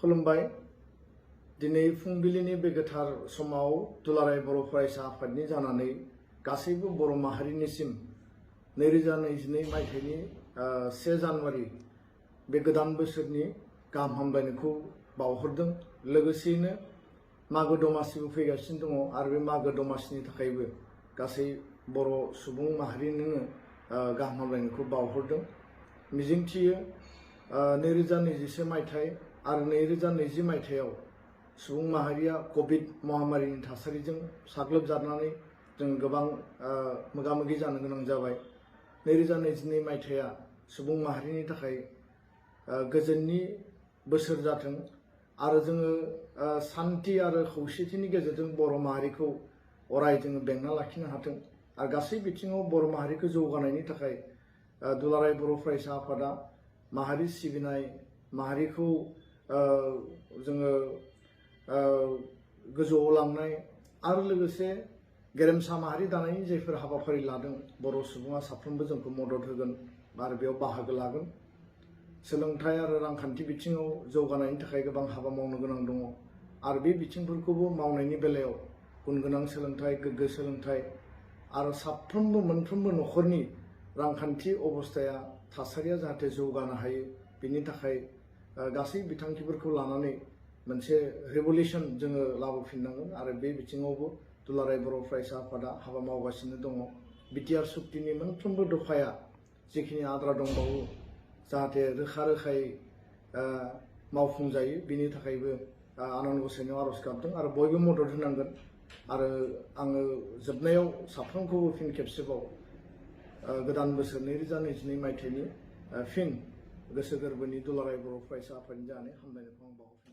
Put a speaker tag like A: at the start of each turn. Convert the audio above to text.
A: खुलुमबाय दिनै फुंबिलिनि बे गोथार समाव दुलाराय बर' फरायसा आफादनि जानानै गासैबो बर' माहारिनिसिम 2022 मायथाइनि 1 जानुवारि बे गोदान बोसोरनि गाहाम हामलायनायखौ बावहरदों। लोगोसेयैनो मागो दमासिबो फैगासिनो दङ आरो बे मागो दमासिनि थाखायबो गासै बर' सुबुं माहारिनो गाहाम हामलायनायखौ बावहरदों। मिजिंथियो 2021 मायथाइ आरो 2020 मायथाइयाव सुबुं माहारिया कोविड महामारिनि थासारिजों साग्लोबजानानै जों गोबां मोगा-मोगि जानो गोनां जाबाय। 2022 मायथाइया सुबुं माहारिनि थाखाय गोजोननि बोसोर जाथों आरो जोङो शान्ति आरो खौसेथिनि गेजेरजों बर' माहारिखौ अराय जोङो बेंना लाखिनो हाथों आरो गासै बिथिङाव बर' माहारिखौ जौगानायनि थाखाय दुलाराय बर' फरायसा आफादा माहारि सिबिनाय माहारिखौ जोङो गोजौआव लांनाय आरो लोगोसे गेरेमसा माहारि दानायनि जायफोर हाबाफारि लादों बर' सुबुङा साफ्रोमबो जोंखौ मदद होगोन आरो बेयाव बाहागो लागोन। सोलोंथाइ आरो रांखान्थि बिथिङाव जौगानायनि थाखाय गोबां हाबा मावनो गोनां दङ आरो बे बिथिंफोरखौबो मावनायनि बेलायाव गुनगोनां सोलोंथाइ, गोग्गो सोलोंथाइ आरो साफ्रोमबो मोनफ्रोमबो न'खरनि रांखान्थि अबस्थाया थासारिया जाहाथे जौगानो हायो बेनि थाखाय गासै बिथांखिफोरखौ लानानै मोनसे रिभलिउसन जोङो लाबोफिननांगोन आरो बे बिथिङावबो दुलाराय बर' फरायसा आफादा हाबा मावगासिनो दङ। बिटिआर सुक्तिनि मोनफ्रोमबो दफाया जिखिनि आद्रा दंबावो जाहाथे रोखा-रोखायै मावफुंजायो बेनि थाखायबो आनान गसाइनियाव आर'ज गाबदों आरो बयबो मदद होनांगोन। आरो आङो जोबनायाव साफ्रोमखौबो फिन खेबसेबाव गोदान बोसोर 2022 मायथाइनि फिन गोसो गोरबोनि दुलाराय बर' फरायसा आफादनि जानानै हामलायनायखौ आं बावहरफिनबाय।